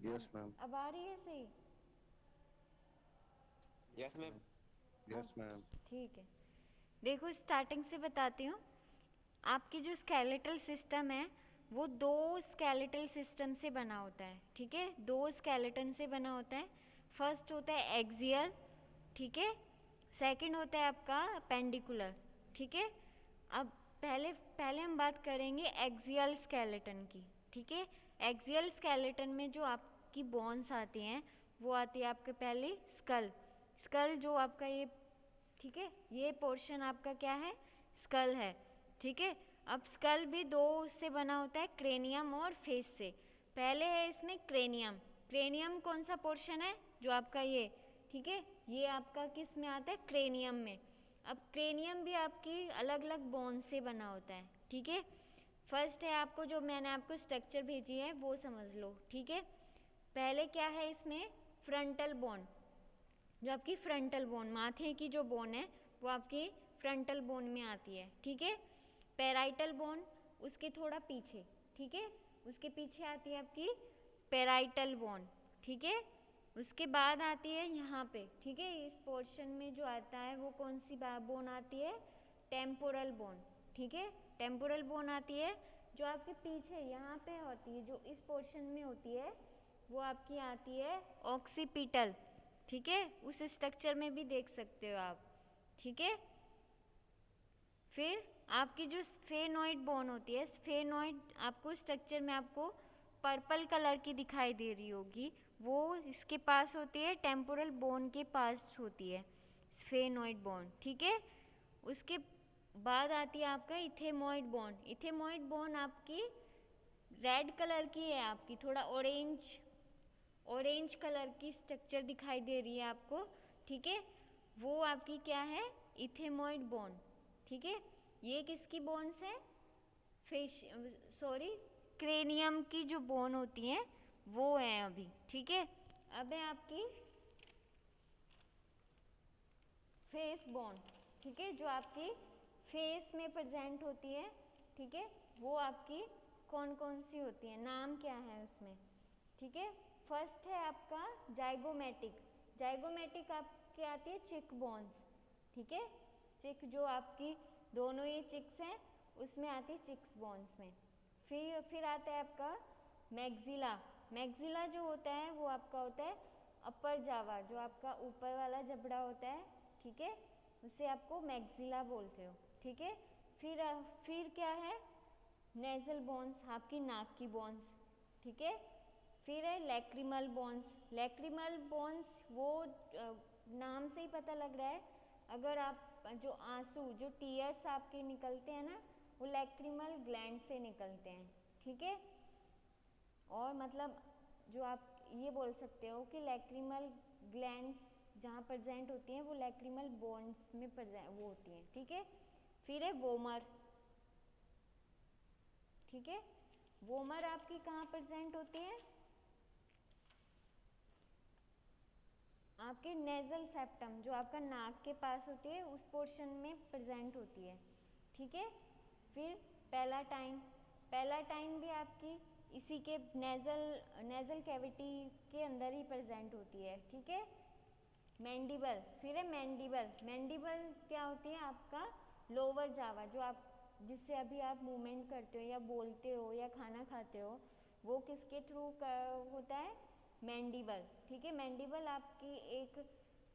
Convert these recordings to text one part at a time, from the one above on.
Yes अब ma'am. अब आ रही है सही? Yes ma'am. अब यस मैम। ठीक है। देखो स्टार्टिंग से बताती हूँ। आपकी जो स्केलेटल सिस्टम है वो दो स्केलेटल सिस्टम से बना होता है, ठीक है, दो स्केलेटन से बना होता है। फर्स्ट होता है एक्सियल, ठीक है। सेकंड होता है आपका पेंडिकुलर, ठीक है। अब पहले पहले हम बात करेंगे एक्सियल स्केलेटन की, ठीक है। एक्सियल स्केलेटन में जो आपकी बोन्स आती हैं वो आती है आपके पहले स्कल। स्कल जो आपका ये, ठीक है, ये पोर्शन आपका क्या है, स्कल है, ठीक है। अब स्कल भी दो से बना होता है, क्रेनियम और फेस से। पहले है इसमें क्रेनियम। क्रेनियम कौन सा पोर्शन है, जो आपका ये, ठीक है, ये आपका किस में आता है, क्रेनियम में। अब क्रेनियम भी आपकी अलग अलग बोन से बना होता है, ठीक है। फर्स्ट है आपको जो मैंने आपको स्ट्रक्चर भेजी है वो समझ लो, ठीक है। पहले क्या है इसमें, फ्रंटल बोन। जो आपकी फ्रंटल बोन, माथे की जो बोन है वो आपकी फ्रंटल बोन में आती है, ठीक है। पेराइटल बोन उसके थोड़ा पीछे, ठीक है, उसके पीछे आती है आपकी पेराइटल बोन, ठीक है। उसके बाद आती है यहाँ पे, ठीक है, इस पोर्शन में जो आता है वो कौन सी बोन आती है, टेम्पोरल बोन, ठीक है। टेम्पोरल बोन आती है जो आपके पीछे यहाँ पे होती है, जो इस पोर्शन में होती है वो आपकी आती है ऑक्सीपिटल, ठीक है। उस स्ट्रक्चर में भी देख सकते हो आप, ठीक है। फिर आपकी जो स्फेनॉइड बोन होती है, स्फेनॉइड आपको स्ट्रक्चर में आपको पर्पल कलर की दिखाई दे रही होगी, वो इसके पास होती है, टेम्पोरल बोन के पास होती है स्फेनॉइड बोन, ठीक है। उसके बाद आती है आपका इथेमॉइड बोन। इथेमॉइड बोन आपकी रेड कलर की है, आपकी थोड़ा ऑरेंज ऑरेंज कलर की स्ट्रक्चर दिखाई दे रही है आपको, ठीक है। वो आपकी क्या है, इथेमॉइड बोन, ठीक है। ये किसकी बोन्स है, फेश सॉरी, क्रेनियम की जो बोन होती हैं वो है अभी, ठीक है। अब है आपकी फेस बोन, ठीक है, जो आपकी फेस में प्रेजेंट होती है, ठीक है। वो आपकी कौन कौन सी होती है, नाम क्या है उसमें, ठीक है। फर्स्ट है आपका जाइगोमेटिक। जाइगोमेटिक आपके आती है चिक बोन्स, ठीक है। चिक जो आपकी दोनों ये चिक्स हैं उसमें आती है चिक्स बोन्स में। फिर आता है आपका मैग्जिला। मैग्जिला जो होता है वो आपका होता है अपर जावा, जो आपका ऊपर वाला जबड़ा होता है, ठीक है, उसे आपको मैग्जिला बोलते हो, ठीक है। फिर क्या है, नेजल बोन्स, आपकी नाक की बोन्स, ठीक है। फिर है लैक्रिमल बोन्स। लैक्रिमल बोन्स वो नाम से ही पता लग रहा है, अगर आप जो आंसू, जो टीयर्स आपके निकलते हैं ना, वो लैक्रिमल ग्लैंड से निकलते हैं, ठीक है। और मतलब जो आप ये बोल सकते हो कि लैक्रिमल ग्लैंड्स जहाँ प्रेजेंट होती हैं वो लैक्रिमल बोन्स में प्रेजेंट वो होती हैं, ठीक है। फिर है वोमर, ठीक है। वोमर आपकी कहाँ प्रेजेंट होती है, आपके नेजल सेप्टम, जो आपका नाक के पास होती है उस पोर्शन में प्रेजेंट होती है, ठीक है। फिर पैलाटाइन। पैलाटाइन भी आपकी इसी के नेजल नेजल कैविटी के अंदर ही प्रेजेंट होती है, ठीक है। मैंडिबल, फिर है मैंडिबल। मैंडिबल क्या होती है, आपका लोअर जावा, जो आप जिससे अभी आप मूवमेंट करते हो या बोलते हो या खाना खाते हो, वो किसके थ्रू होता है, मैंडिबल, ठीक है। मैंडिबल आपकी एक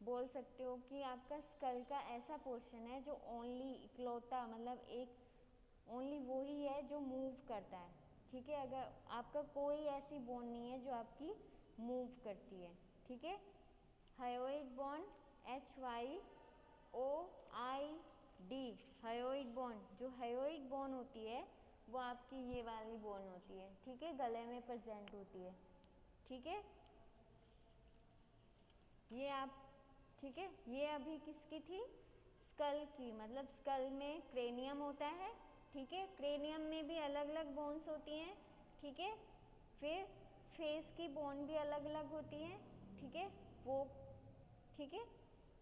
बोल सकते हो कि आपका स्कल का ऐसा पोर्शन है जो ओनली इकलौता, मतलब एक ओनली वो ही है जो मूव करता है, ठीक है। अगर आपका कोई ऐसी बोन नहीं है जो आपकी मूव करती है, ठीक है। Hyoid bone, HYOID, hyoid bone. जो हायोइड बोन होती है वो आपकी ये वाली बोन होती है, ठीक है, गले में प्रेजेंट होती है, ठीक है। ये आप, ठीक है, ये अभी किसकी थी, स्कल की, मतलब स्कल में क्रेनियम होता है, ठीक है। क्रेनियम में भी अलग अलग बोन्स होती हैं, ठीक है। फिर फेस की बोन भी अलग अलग होती हैं, ठीक है, वो, ठीक है,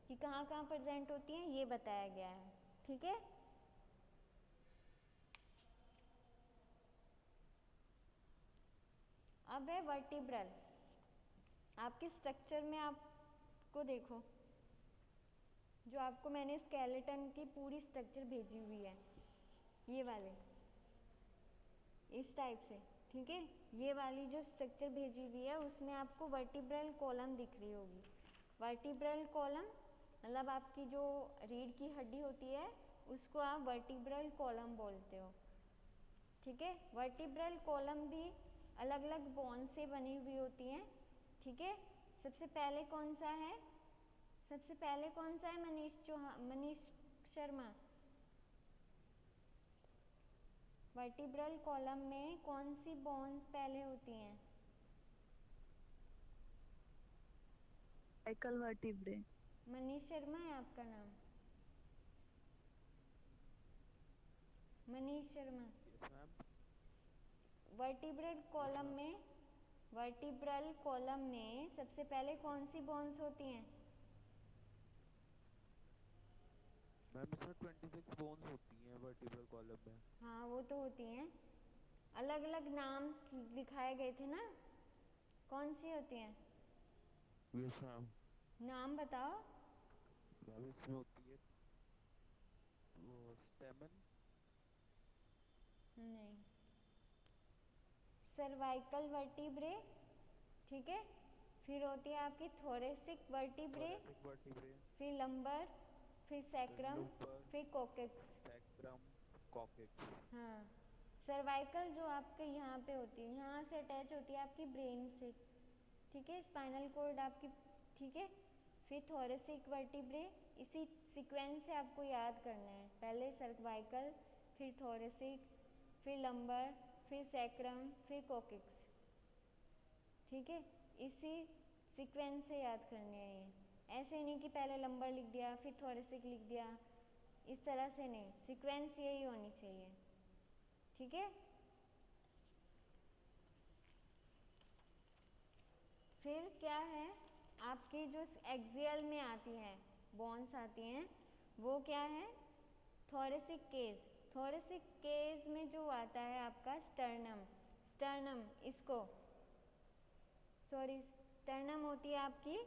कि कहाँ कहाँ प्रेजेंट होती हैं ये बताया गया है, ठीक है। अब है वर्टिब्रल। आपके स्ट्रक्चर में आपको देखो, जो आपको मैंने स्केलेटन की पूरी स्ट्रक्चर भेजी हुई है, ये वाले इस टाइप से, ठीक है। ये वाली जो स्ट्रक्चर भेजी हुई है उसमें आपको वर्टिब्रल कॉलम दिख रही होगी। वर्टिब्रल कॉलम मतलब आपकी जो रीढ़ की हड्डी होती है उसको आप वर्टिब्रल कॉलम बोलते हो, ठीक है। वर्टिब्रल कॉलम भी अलग अलग बोन से बनी हुई होती हैं, ठीक है। सबसे पहले कौन सा है, सबसे पहले कौन सा है मनीष शर्मा? वर्टिब्रल कॉलम में कौन सी बोन्स पहले होती हैं? Cervical vertebrae. मनीष शर्मा है आपका नाम? Manish Sharma. Yes ma'am. Vertebral column में सबसे पहले कौन सी बोन्स होती हैं? मैम इसमें 26 बोन्स होती हैं वर्टिब्रल कॉलम में। हाँ वो तो होती हैं, अलग अलग नाम दिखाए गए थे ना, कौन सी होती हैं? Yes ma'am. नाम बताओ। मैम इसमें होती है वो स्टेमन। नहीं, सर्वाइकल वर्टिब्रे, ठीक है। फिर होती है आपकी थोरेसिक वर्टिब्रे, फिर लंबर, फिर सैक्रम, फिर कोकेक्स। Sacrum, coccyx. हाँ, सर्वाइकल जो आपके यहाँ पे होती है, यहाँ से अटैच होती है आपकी ब्रेन से, ठीक है, स्पाइनल कॉर्ड आपकी, ठीक है। फिर थोरेसिक वर्टिब्रे, इसी सीक्वेंस से आपको याद करना है, पहले सर्वाइकल, फिर थोरेसिक, फिर लंबर, फिर सैक्रम, फिर कोकेक्स, ठीक है। इसी सीक्वेंस से याद करने हैं ये, ऐसे नहीं कि पहले लंबर लिख दिया फिर थोरेसिक लिख दिया, इस तरह से नहीं, सीक्वेंस यही होनी चाहिए, ठीक है। फिर क्या है, आपकी जो एक्सियल में आती है बोन्स आती हैं, वो क्या है, थोरेसिक केज। थोरेसिक केज में जो आता है आपका स्टर्नम, इसको सॉरी, स्टर्नम होती है आपकी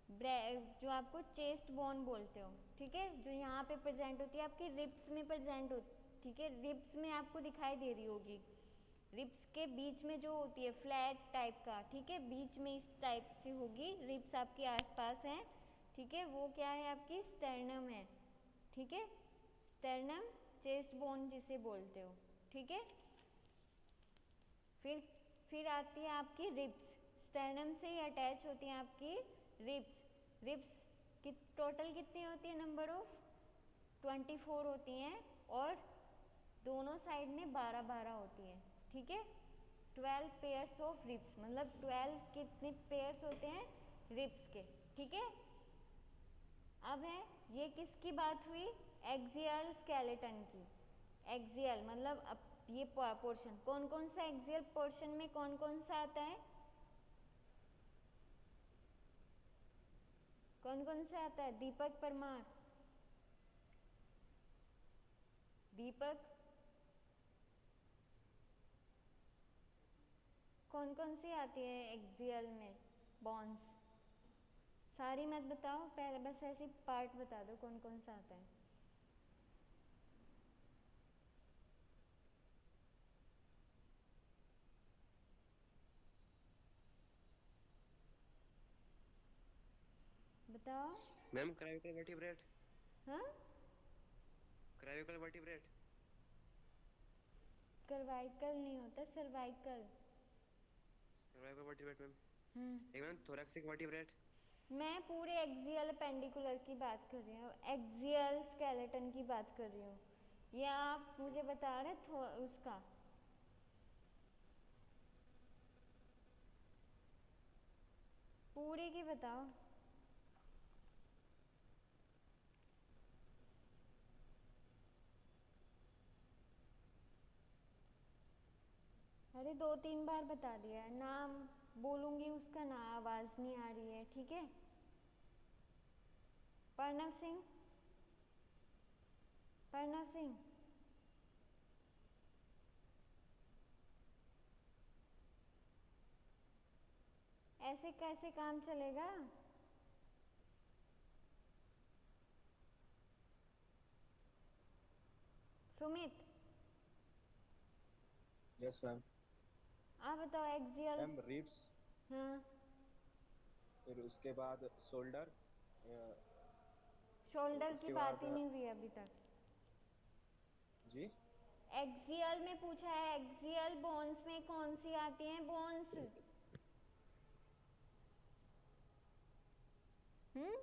जो आपको चेस्ट बोन बोलते हो, ठीक है, जो यहाँ पे प्रेजेंट होती है आपकी रिब्स में प्रेजेंट होती, ठीक है, रिब्स में आपको दिखाई दे रही होगी, रिब्स के बीच में जो होती है फ्लैट टाइप का, ठीक है, बीच में इस टाइप से होगी, रिब्स आपके आसपास हैं, ठीक है, वो क्या है आपकी स्टर्नम है, ठीक है, स्टर्नम चेस्ट बोन जिसे बोलते हो, ठीक है। फिर आती है आपकी रिब्स, स्टर्नम से ही अटैच होती हैं आपकी रिब्स की टोटल कितनी होती है, नंबर ऑफ 24 होती हैं, और दोनों साइड में 12-12 होती हैं, ठीक है। 12 पेयर्स ऑफ रिब्स, मतलब 12 कितने पेयर्स होते हैं रिब्स के, ठीक है। अब है, ये किसकी बात हुई, एक्सियल स्केलेटन की। एक्सियल मतलब अब ये पोर्शन, कौन कौन सा एक्सियल पोर्शन में कौन कौन सा आता है, कौन कौन सा आता है, दीपक परमार, दीपक, कौन कौन सी आती है एक्सियल में बॉन्स, सारी मत बताओ, पहले बस ऐसी पार्ट बता दो कौन कौन सा आता है। बताओ। मैम क्रायोकल वर्टिब्रेट। हाँ, क्रायोकल वर्टिब्रेट। सर्वाइकल नहीं होता, cervical. Cervical vertebrate ma'am. Hmm, एक मैम थोरैक्सिक वर्टिब्रेट। मैं पूरे एक्सियल पेंडिकुलर की बात कर रही हूँ, एक्सियल स्केलेटन की बात कर रही हूँ, ये आप मुझे बता रहे उसका, पूरे की बताओ। अरे 2-3 बार बता दिया है, नाम बोलूंगी उसका ना आवाज नहीं आ रही है, ठीक है। प्रणव सिंह, प्रणव सिंह, ऐसे कैसे काम चलेगा? Sumit, yes ma'am. आप बताओ एक्सियल। मैम रिब्स, हाँ, फिर उसके बाद शोल्डर, शोल्डर की उसके बात बाद ही नहीं हुई अभी तक। जी एक्सियल में पूछा है, एक्सियल बोन्स में कौन सी आती हैं बोन्स? हम्म,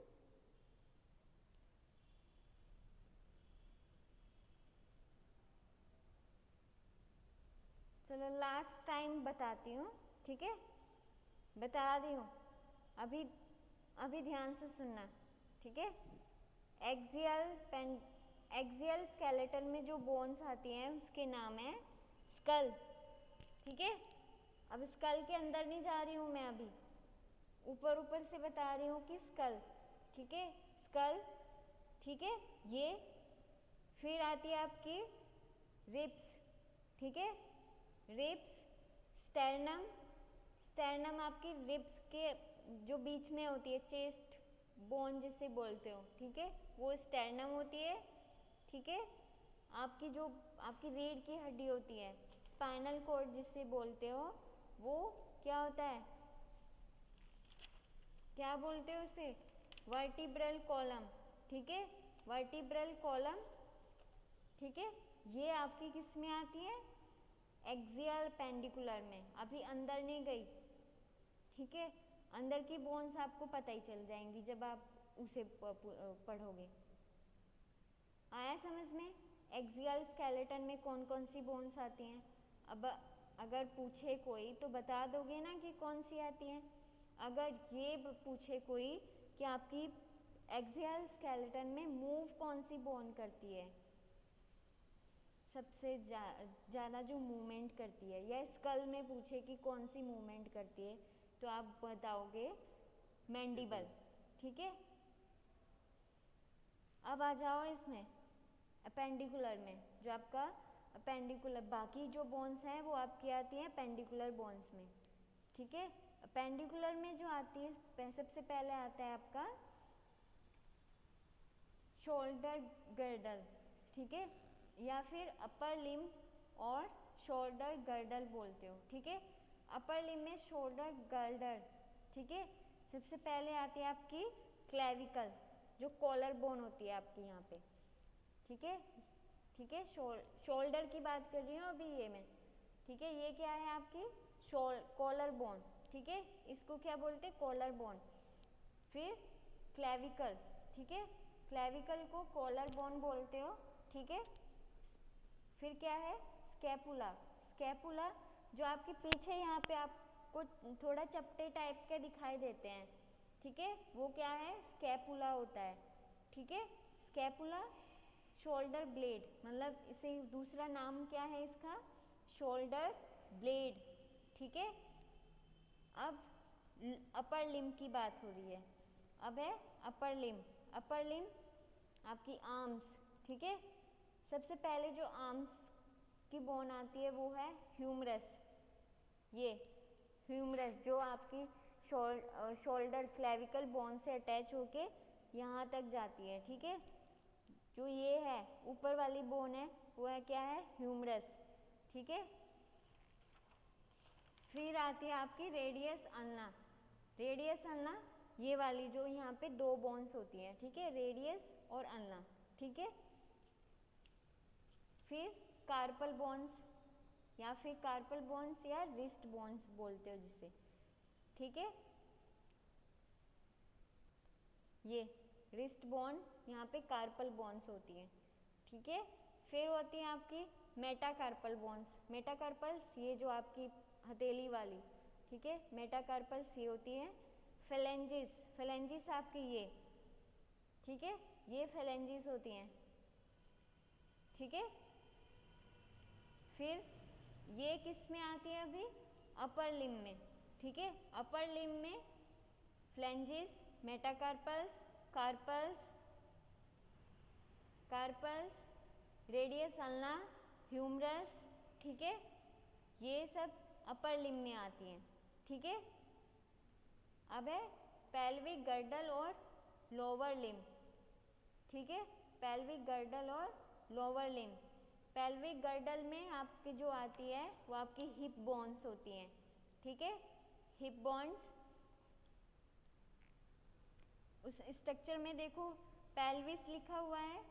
चलो लास्ट टाइम बताती हूँ, ठीक है? बता रही हूँ, अभी अभी ध्यान से सुनना, ठीक है? एक्सियल स्केलेटन में जो बोन्स आती हैं उसके नाम है स्कल, ठीक है? अब स्कल के अंदर नहीं जा रही हूँ मैं अभी, ऊपर ऊपर से बता रही हूँ कि स्कल, ठीक है? स्कल, ठीक है? ये फिर आती है आपकी रिब्स, ठीक है? रिब्स, स्टर्नम, स्टर्नम आपकी रिब्स के जो बीच में होती है, चेस्ट बोन जिसे बोलते हो, ठीक है? वो स्टर्नम होती है, ठीक है? आपकी जो आपकी रीढ़ की हड्डी होती है, स्पाइनल कॉर्ड जिसे बोलते हो, वो क्या होता है? क्या बोलते हो उसे? वर्टिब्रल कॉलम, ठीक है? वर्टिब्रल कॉलम, ठीक है? ये आपकी किस में आती है? एक्सियल पेंडिकुलर में। अभी अंदर नहीं गई, ठीक है? अंदर की बोन्स आपको पता ही चल जाएंगी जब आप उसे पढ़ोगे। आया समझ में? एक्सियल स्केलेटन में कौन कौन सी बोन्स आती हैं? अब अगर पूछे कोई तो बता दोगे ना कि कौन सी आती हैं? अगर ये पूछे कोई कि आपकी एक्सियल स्केलेटन में मूव कौन सी बोन करती है, सबसे ज़्यादा जो मूवमेंट करती है, या स्कल में पूछे कि कौन सी मूवमेंट करती है, तो आप बताओगे मैंडिबल, ठीक है? अब आ जाओ इसमें अपेंडिकुलर में, जो आपका अपेंडिकुलर, बाकी जो बोन्स हैं वो आपकी आती हैं पेंडिकुलर बोन्स में, ठीक है? अपेंडिकुलर में जो आती है सबसे पहले आता है आपका शोल्डर गर्डल, ठीक है? या फिर अपर लिम और शोल्डर गर्डल बोलते हो, ठीक है? अपर लिम में शोल्डर गर्डर, ठीक है? सबसे पहले आती है आपकी क्लेविकल, जो कॉलर बोन होती है आपकी यहाँ पे, ठीक है? ठीक है, शोल्डर की बात कर रही हूँ अभी ये मैं, ठीक है? ये क्या है आपकी कॉलर बोन, ठीक है? इसको क्या बोलते हैं? Collar bone. फिर क्लेविकल, ठीक है? क्लेविकल को कॉलर बोन बोलते हो, ठीक है? फिर क्या है? स्कैपुला, स्कैपुला जो आपके पीछे यहाँ पे आपको थोड़ा चपटे टाइप के दिखाई देते हैं, ठीक है? वो क्या है? स्कैपुला होता है, ठीक है? स्कैपुला शोल्डर ब्लेड, मतलब इसे दूसरा नाम क्या है इसका? शोल्डर ब्लेड, ठीक है? अब अपर लिम की बात हो रही है, अब है अपर लिम। अपर लिम आपकी आर्म्स, ठीक है? सबसे पहले जो आर्म्स की बोन आती है वो है ह्यूमरस, ये ह्यूमरस जो आपकी शोल्डर क्लेविकल बोन से अटैच होके यहाँ तक जाती है, ठीक है? जो ये है ऊपर वाली बोन है वो है क्या है? ह्यूमरस, ठीक है? फिर आती है आपकी रेडियस अल्ना, रेडियस अल्ना ये वाली जो यहाँ पे दो बोन्स होती हैं, ठीक है? रेडियस और अल्ना, ठीक है? फिर कार्पल बोन्स, या फिर कार्पल बोन्स या रिस्ट बोन्स बोलते हो जिसे, ठीक है? ये रिस्ट बोन, यहाँ पे कार्पल बोन्स होती हैं, ठीक है? फिर होती है आपकी मेटाकार्पल बोन्स, मेटाकार्पल्स ये जो आपकी हथेली वाली, ठीक है? मेटाकार्पल्स ये होती है। फेलेंजिस, फेलेंजिस आपकी ये, ठीक है? ये फेलेंजिस होती हैं, ठीक है? फिर ये किस में आती है अभी? अपर लिम में, ठीक है? अपर लिम में phalanges, metacarpals, carpals, carpals, radius ulna, humerus, ठीक है? ये सब अपर लिम में आती हैं, ठीक है? अब है पेल्विक गर्डल और लोअर लिम्ब, ठीक है, पेल्विक गर्डल और लोअर लिम्ब। पेल्विक गर्डल में आपकी जो आती है वो आपकी हिप बोन्स होती हैं, ठीक है, हिप बोन्स। उस स्ट्रक्चर में देखो पेल्विस लिखा हुआ है,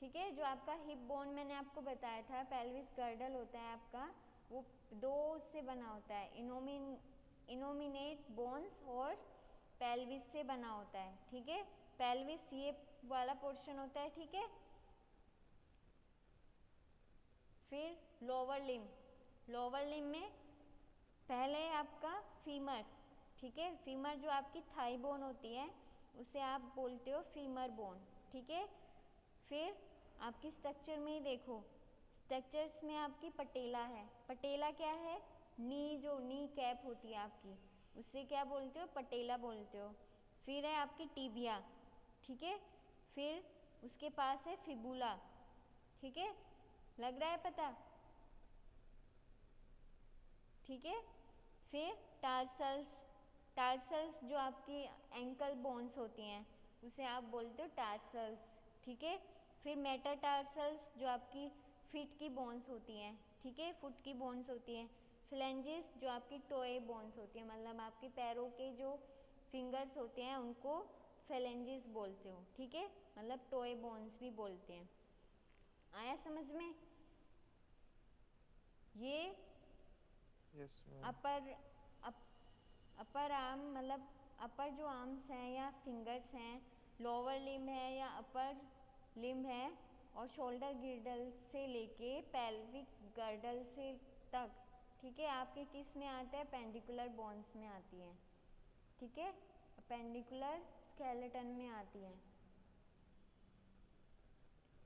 ठीक है, जो आपका हिप बोन मैंने आपको बताया था, पेल्विस गर्डल होता है आपका, वो दो से बना होता है, इनोमिनेट बोन्स और पेल्विस से बना होता है, ठीक है। पेल्विस ये वाला पोर्शन होता है, ठीक है। फिर लोअर लिम्ब, लोअर लिम्ब में पहले आपका फीमर, ठीक है, फीमर जो आपकी थाई बोन होती है उसे आप बोलते हो फीमर बोन, ठीक है। फिर आपकी स्ट्रक्चर में ही देखो, स्ट्रक्चर्स में आपकी पटेला है। पटेला क्या है? नी, जो नी कैप होती है आपकी, उससे क्या बोलते हो? पटेला बोलते हो। फिर है आपकी टीबिया, ठीक है। फिर उसके पास है फिबुला, ठीक है, लग रहा है पता, ठीक है। फिर टार्सल्स, टार्सल्स जो आपकी एंकल बोन्स होती हैं उसे आप बोलते हो टार्सल्स, ठीक है। फिर मेटाटार्सल्स जो आपकी फीट की बोन्स होती हैं, ठीक है, फुट की बोन्स होती हैं। फ्लेंजेस जो आपकी टोए बोन्स होती हैं, मतलब आपके पैरों के जो फिंगर्स होते हैं उनको फ्लेंजेस बोलते हो, ठीक है, मतलब टोए बोन्स भी बोलते हैं। आया समझ में? ये यस मैम। अपर आर्म, मतलब अपर जो आर्म्स हैं या फिंगर्स हैं, लोअर लिम्ब है या अपर लिम्ब है, और शोल्डर गिर्डल से लेके पेल्विक गर्डल से तक, ठीक है, आपके किस में आता है? पेंडिकुलर बोन्स में आती है, ठीक है, पेंडिकुलर स्केलेटन में आती है।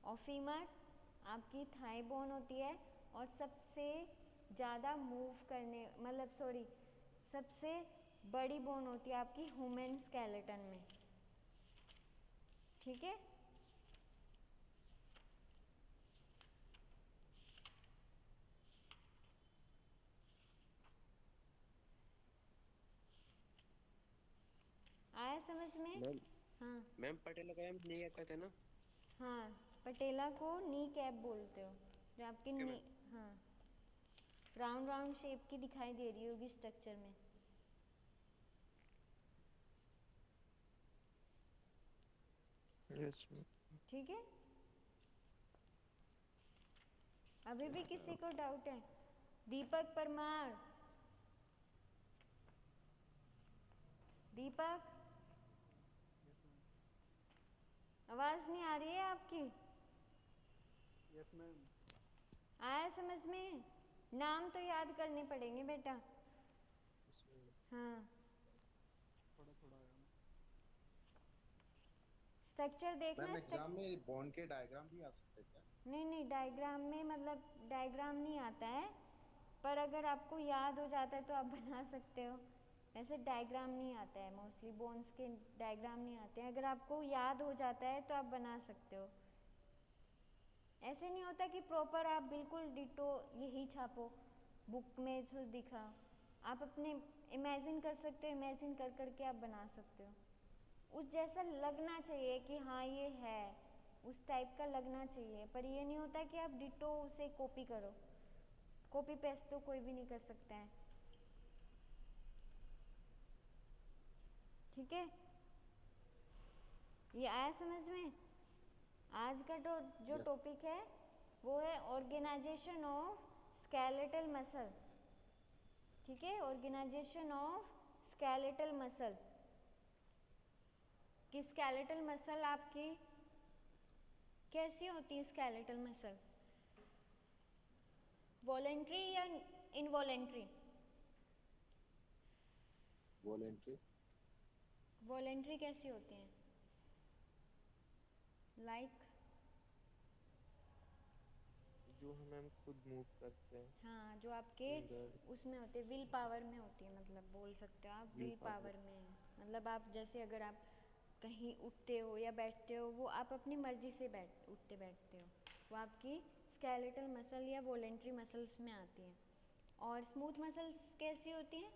और फीमर आपकी थाई बोन होती है, और सबसे ज़्यादा मूव करने, मतलब सॉरी, सबसे बड़ी बोन होती है आपकी ह्यूमन स्केलेटन में, ठीक है। आया समझ में? मैम हाँ मैम पटेला का मैम नी कैप कहते हैं ना? हाँ, पटेला को नी कैप बोलते हो, जो आपकी ओके नी, मैम। हाँ, राउंड राउंड शेप की दिखाई दे रही होगी स्ट्रक्चर में, यस मैम। ठीक है। अभी भी किसी को डाउट है? दीपक परमार, दीपक, आवाज नहीं आ रही है आपकी? Yes ma'am. आया समझ में? नाम तो याद करने पड़ेंगे बेटा। हाँ, थोड़ा थोड़ा आया। स्ट्रक्चर देखना। मैम एग्जाम में बॉन्ड के डायग्राम भी आ सकते हैं क्या? नहीं नहीं, डायग्राम में मतलब डायग्राम नहीं आता है, पर अगर आपको याद हो जाता है तो आप बना सकते हो। ऐसे डायग्राम नहीं आता है, मोस्टली बोन्स के डायग्राम नहीं आते हैं, अगर आपको याद हो जाता है तो आप बना सकते हो। ऐसे नहीं होता कि प्रॉपर आप बिल्कुल डिटो यही छापो, बुक में जो दिखा, आप अपने इमेजिन कर सकते हो, इमेजिन कर करके आप बना सकते हो। उस जैसा लगना चाहिए कि हाँ ये है, उस टाइप का लगना चाहिए, पर ये नहीं होता कि आप डिटो उसे कॉपी करो। कॉपी पेस्ट तो कोई भी नहीं कर सकता है, ठीक है। ये आया समझ में? आज का जो Yes. टॉपिक है वो है ऑर्गेनाइजेशन ऑफ स्केलेटल मसल, ठीक है, ऑर्गेनाइजेशन ऑफ स्केलेटल मसल। कि स्केलेटल मसल आपकी कैसी होती है? स्केलेटल मसल वॉलेंट्री या इनवॉलेंट्री? वॉलेंट्री। वॉलेंट्री कैसी होती हैं? लाइक जो हम मैम खुद मूव करते हैं। हाँ, जो आपके फिंगर। उसमें होते हैं, विल पावर में होती है, मतलब बोल सकते हो आप Will विल power। पावर में है। मतलब आप जैसे अगर आप कहीं उठते हो या बैठते हो, वो आप अपनी मर्जी से उठते बैठते हो, वो आपकी स्केलेटल मसल या वॉलेंट्री मसल्स में आती हैं। और स्मूथ मसल्स कैसी होती हैं?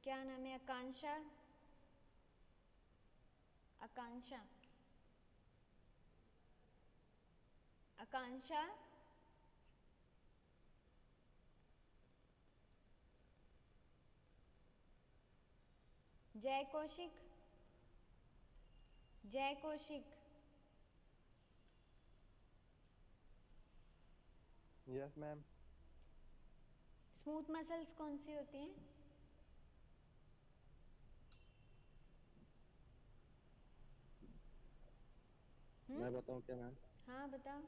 क्या नाम है? आकांक्षा, आकांक्षा, आकांक्षा। जय कौशिक, जय Kaushik. Yes ma'am. Smooth muscles कौन सी होती हैं? मैं बताऊं क्या मैम? हाँ बताओ।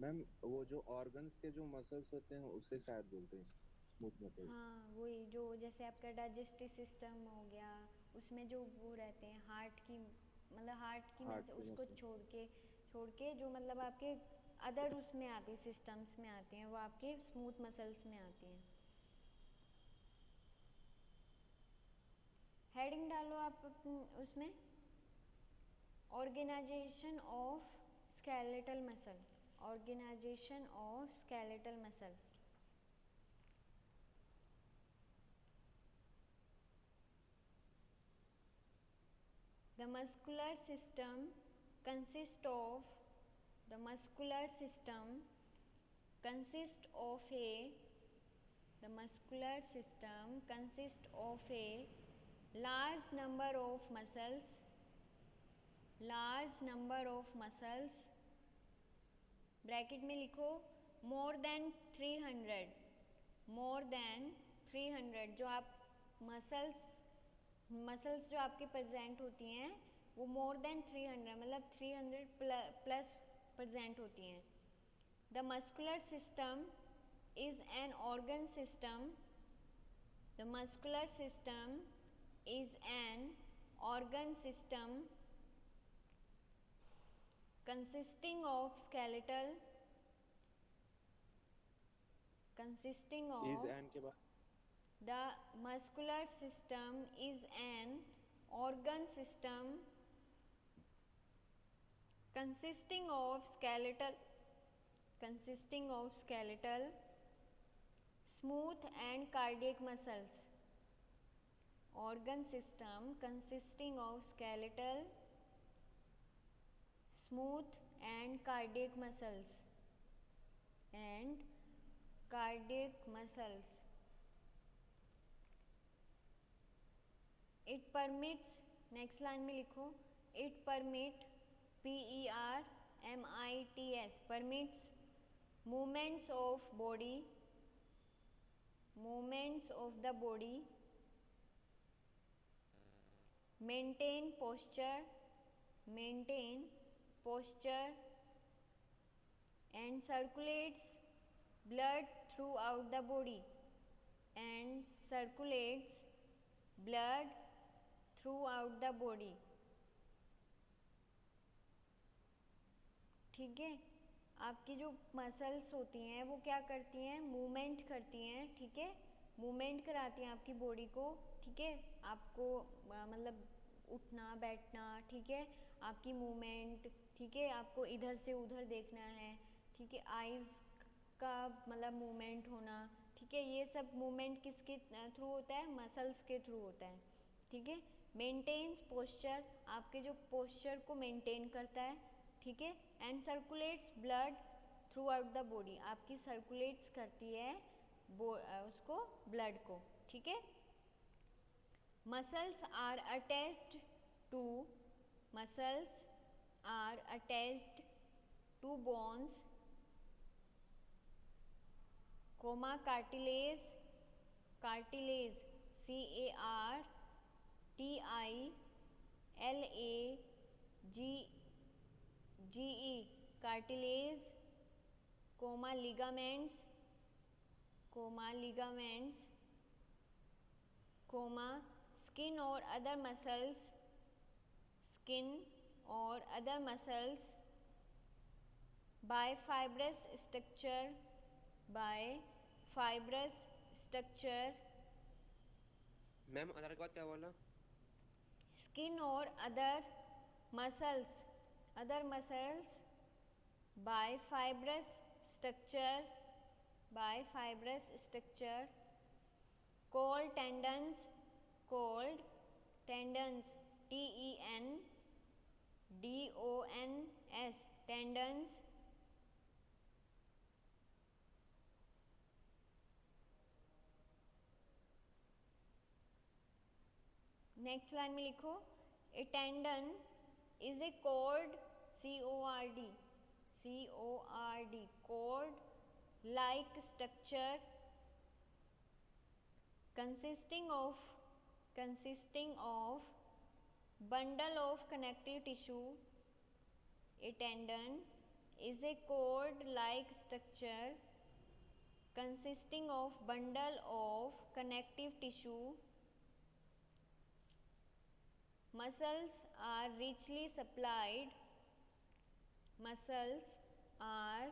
मैम वो जो ऑर्गन्स के जो मसल्स होते हैं उसे शायद बोलते हैं स्मूथ मसल। हाँ वही, जो जैसे आपका डाइजेस्टिव सिस्टम हो गया, उसमें जो वो रहते हैं हार्ट की, मतलब हार्ट की हार्ट मसल, के उसको मसल। छोड़ के जो मतलब आपके अदर उसमें आती, सिस्टम्स में आती हैं, वो आपके स्मूथ मसल्स में आती हैं। हेडिंग डालो आप उसमें, organisation of skeletal muscle, organisation of skeletal muscle. The muscular system consists of the muscular system consists of a the muscular system consists of a large number of muscles, large number of muscles, bracket में लिखो more than 300, more than 300। जो आप muscles muscles जो आपके present होती हैं वो more than 300, मतलब 300 प्लस प्रेजेंट होती हैं। The muscular system is an organ system, the muscular system is an organ system consisting of skeletal, consisting is of an के बाद the muscular system is an organ system consisting of skeletal, consisting of skeletal, smooth and cardiac muscles। Organ system consisting of skeletal, smooth and cardiac muscles, and cardiac muscles। It permits, next line में लिखो, it permit, PERMITS, permits movements of body, movements of the body, maintain posture, maintain posture, and circulates blood throughout the body, and circulates blood throughout the body। ठीक है, आपकी जो muscles होती हैं वो क्या करती हैं? मूवमेंट करती हैं, ठीक है, मूवमेंट कराती हैं आपकी बॉडी को, ठीक है, आपको मतलब उठना बैठना, ठीक है, आपकी मूवमेंट, ठीक है, आपको इधर से उधर देखना है, ठीक है, आइज़ का मतलब मूवमेंट होना, ठीक है, ये सब मूवमेंट किसके थ्रू होता है? मसल्स के थ्रू होता है, ठीक है। मेंटेन्स पोस्चर, आपके जो पोस्चर को मेंटेन करता है, ठीक है, and circulates blood throughout the body, आपकी सर्कुलेट्स करती है उसको, ब्लड को, ठीक है। Muscles are attached to, muscles are attached to bones, comma cartilage, cartilage, CARTILAGE, cartilage, comma ligaments, comma ligaments, comma skin और अदर मसल्स, स्किन और other muscles, by fibrous structure, by fibrous structure. Ma'am other के बाद क्या बोला? Skin और other muscles, other muscles, by fibrous structure, by fibrous structure, called tendons, tendons, TENDONS, tendons. Next line में लिखो, a tendon is a cord, CORD, cord like structure consisting of bundle of connective tissue. A tendon is a cord like structure consisting of bundle of connective tissue. Muscles are richly supplied. Muscles are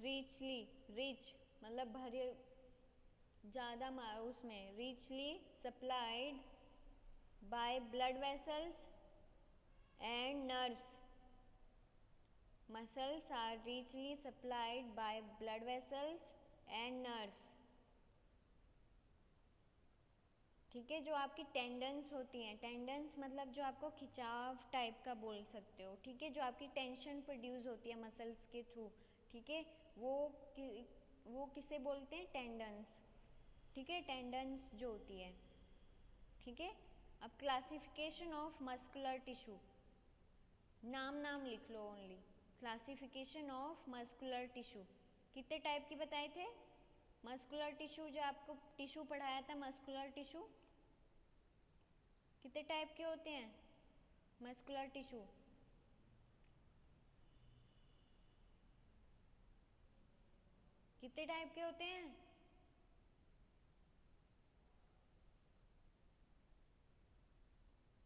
richly, rich मतलब भरे ज़्यादा उसमें, richly supplied by blood vessels and nerves. Muscles are richly supplied by blood vessels and nerves. ठीक है, जो आपकी tendons होती हैं, टेंडन्स मतलब जो आपको खिंचाव टाइप का बोल सकते हो, ठीक है, जो आपकी टेंशन प्रोड्यूस होती है मसल्स के थ्रू, ठीक है, वो किसे बोलते हैं, टेंडन्स, ठीक है, टेंडन्स जो होती है, ठीक है। अब क्लासिफिकेशन ऑफ मस्कुलर टिश्यू, नाम लिख लो only. Classification of muscular tissue, कितने टाइप की बताए थे मस्कुलर टिश्यू, जो आपको टिश्यू पढ़ाया था मस्कुलर टिश्यू, कितने टाइप के होते हैं मस्कुलर टिश्यू, कितने टाइप के होते हैं,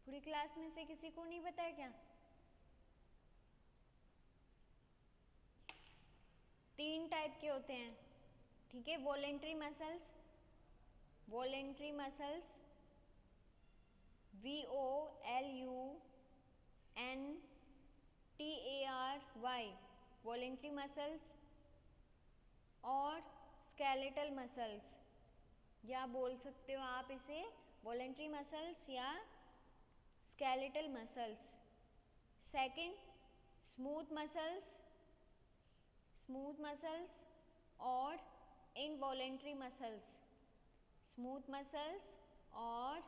पूरी क्लास में से किसी को नहीं बताया क्या? 3 टाइप के होते हैं, ठीक है। Voluntary muscles, VOLUNTARY, voluntary muscles, और स्केलेटल मसल्स, या बोल सकते हो आप इसे वॉलेंट्री मसल्स या skeletal muscles. Second, smooth muscles और इनवॉलेंट्री मसल्स, स्मूथ मसल्स और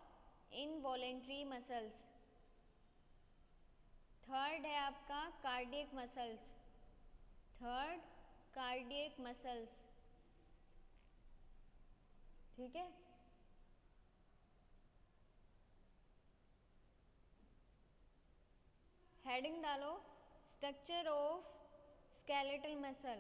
इनवॉलेंट्री मसल्स। थर्ड है आपका कार्डियक मसल्स, ठीक है। हेडिंग डालो, structure of skeletal muscle,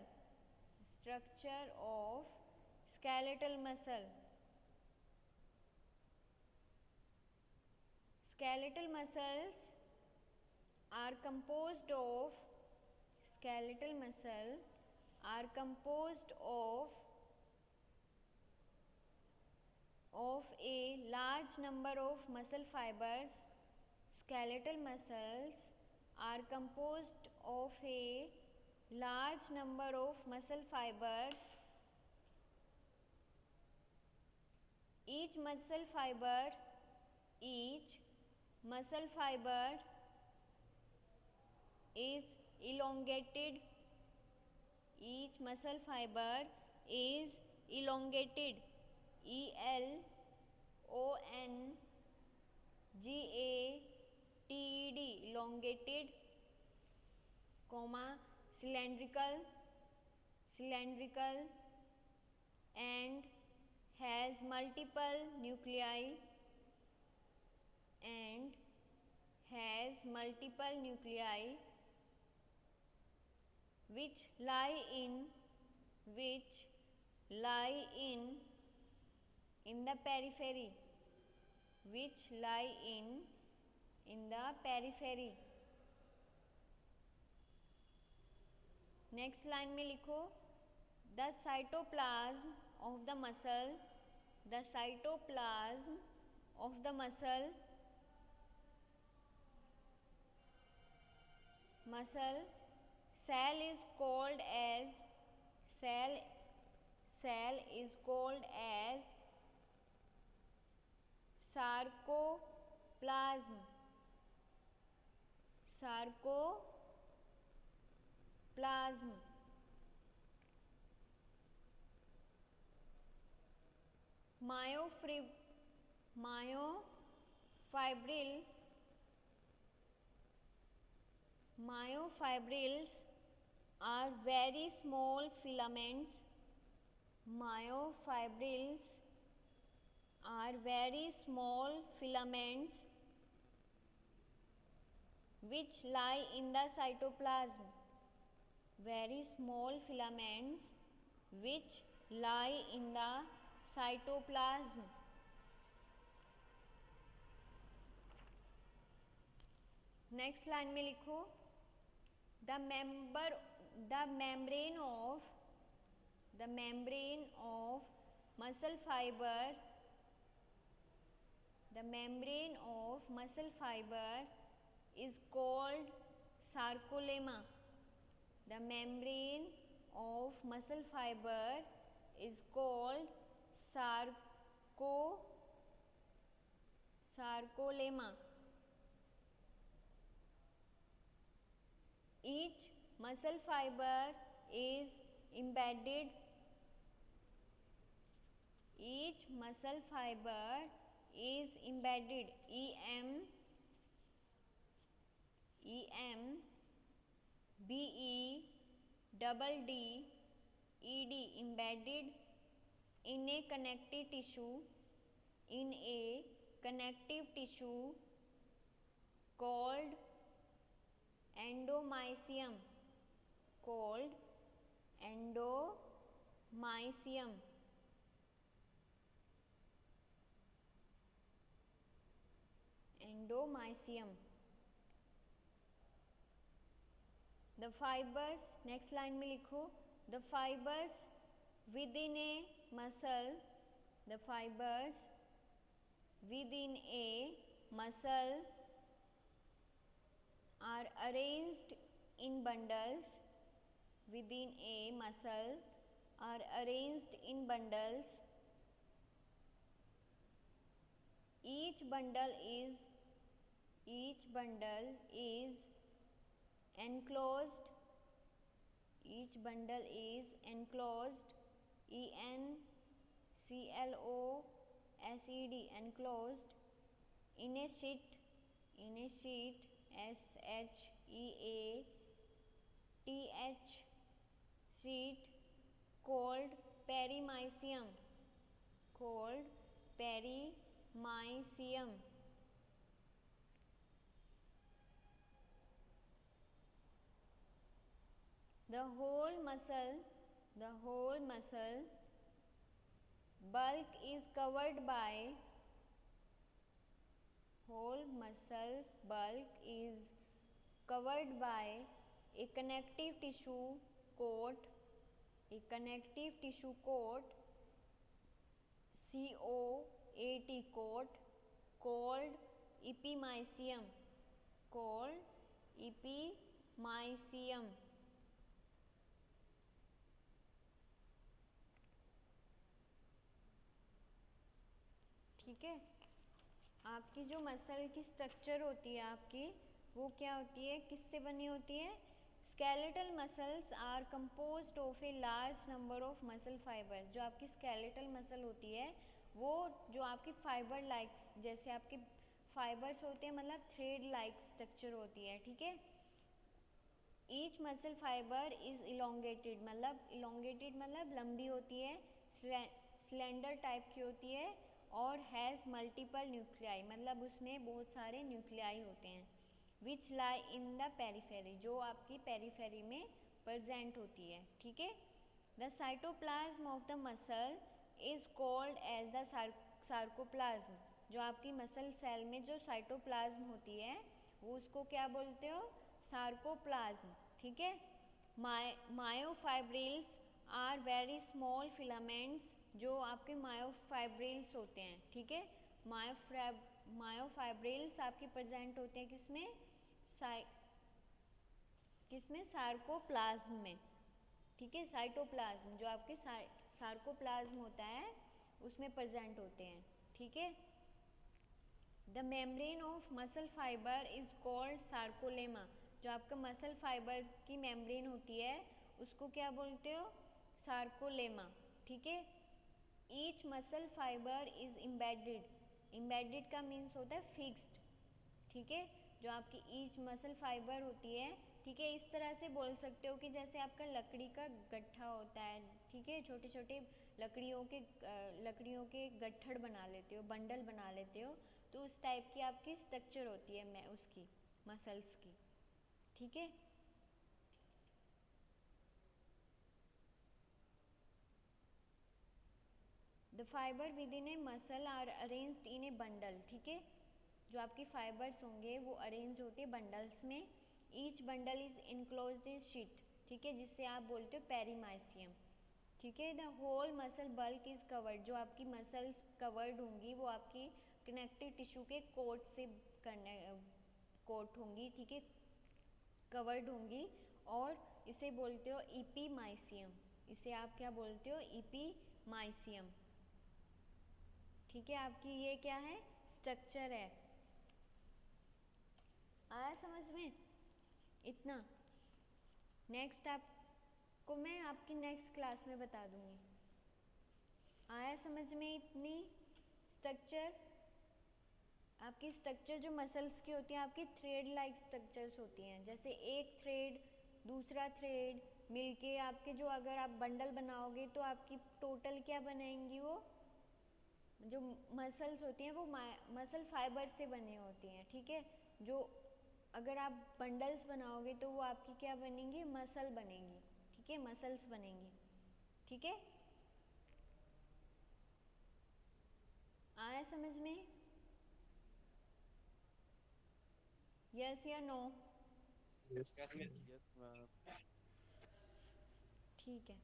skeletal muscles are composed of a large number of muscle fibers. Skeletal muscles are composed of a large number of muscle fibers. Each muscle fiber is elongated. Each muscle fiber is elongated. ELONGATED, elongated, comma, cylindrical, and has multiple nuclei, which lie in the periphery, next line में लिखो, the cytoplasm of the muscle cell is called as sarcoplasm. Plasm, sarcoplasm. Myofibrils are very small filaments. Myofibrils are very small filaments which lie in the cytoplasm. Very small filaments which lie in the cytoplasm. Next line में लिखो the membrane of muscle fiber is called sarcolemma. The membrane of muscle fiber is called sarcolemma. Each muscle fiber is embedded embedded in a connective tissue called endomysium. The fibers, next line में लिखो the fibers within a muscle are arranged in bundles. Each bundle is enclosed enclosed in a sheet sheet called perimysium. The whole muscle bulk is covered by a connective tissue coat called epimysium. ठीक है, आपकी जो muscle की structure होती है आपकी वो क्या होती है, किससे बनी होती है? Skeletal muscles are composed of a large number of muscle fibres. जो आपकी स्केलेटल मसल होती है वो जो आपकी फाइबर लाइक्स जैसे आपके फाइबर्स होते हैं मतलब थ्रेड लाइक स्ट्रक्चर होती है. ठीक है, each muscle fibre is elongated मतलब लंबी होती है, सिलेंडर टाइप की होती है और हैज़ मल्टीपल न्यूक्लियाई मतलब उसमें बहुत सारे न्यूक्लियाई होते हैं. विच लाई इन द पेरीफेरी जो आपकी पेरीफेरी में प्रेजेंट होती है. ठीक है, the cytoplasm of the muscle is called as the sarcoplasm. जो आपकी मसल सेल में जो साइटोप्लाज्म होती है वो उसको क्या बोलते हो? सार्कोप्लाज्म. ठीक है, myofibrils are very small filaments. जो आपके मायोफाइब्रिल्स होते हैं, ठीक है, मायोफाइब्रिल्स आपके प्रेजेंट होते हैं किसमें? सार्कोप्लाज्म में. ठीक है, साइटोप्लाज्म जो आपके सार्कोप्लाज्म होता है उसमें प्रेजेंट होते हैं. ठीक है, the membrane of muscle fibre is called sarcolemma. जो आपका मसल फाइबर की मेम्ब्रेन होती है उसको क्या बोलते हो? सार्कोलेमा। ठीक है। Each muscle fibre is embedded. Embedded का मीन्स होता है फिक्स्ड। ठीक है। जो आपकी ईच मसल फाइबर होती है, ठीक है, इस तरह से बोल सकते हो कि जैसे आपका लकड़ी का गट्ठा होता है, ठीक है, छोटे छोटे लकड़ियों के गट्ठड़ बना लेते हो, बंडल बना लेते हो, तो उस टाइप की आपकी स्ट्रक्चर होती है मैं उसकी मसल्स की। ठीक है। The fibre within a muscle are arranged in a bundle. ठीक है। जो आपकी फाइबर्स होंगे वो अरेंज होते हैं बंडल्स में। Each bundle is enclosed in sheath. ठीक है, जिससे आप बोलते हो पेरीमाइसियम। ठीक है। The whole muscle bulk is covered. जो आपकी मसल्स कवर्ड होंगी वो आपकी कनेक्टिव टिश्यू के कोट से कोट होंगी। ठीक है, कवर्ड होंगी, और इसे बोलते हो इपीमाइसियम। इसे आप क्या बोलते हो? इपीमाइसियम। ठीक है। आपकी ये क्या है? स्ट्रक्चर है। आया समझ में? इतना। नेक्स्ट आपको मैं आपकी नेक्स्ट क्लास में बता दूंगी। आया समझ में? इतनी स्ट्रक्चर। आपकी स्ट्रक्चर जो मसल्स की होती हैं आपकी थ्रेड लाइक स्ट्रक्चर्स होती हैं। जैसे एक थ्रेड दूसरा थ्रेड मिलके आपके जो अगर आप बंडल बनाओगे तो आपकी टोटल क्या बनाएंगी? वो जो मसल्स होती हैं वो मसल फाइबर से बनी होती हैं। ठीक है। जो अगर आप बंडल्स बनाओगे तो वो आपकी क्या बनेंगी? मसल बनेंगी। ठीक है, मसल्स बनेंगी। ठीक है। आया समझ में? यस या no? Yes ma'am. Yes ma'am. ठीक है।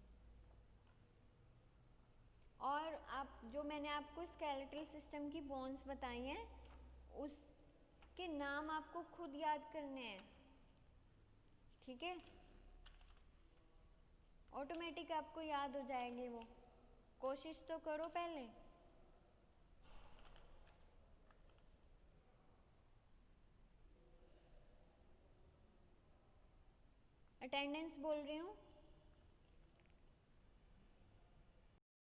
और आप जो मैंने आपको स्केलेटल सिस्टम की बोन्स बताई हैं उसके नाम आपको खुद याद करने हैं। ठीक है। ऑटोमेटिक आपको याद हो जाएंगे वो। कोशिश तो करो पहले। अटेंडेंस बोल रही हूँ।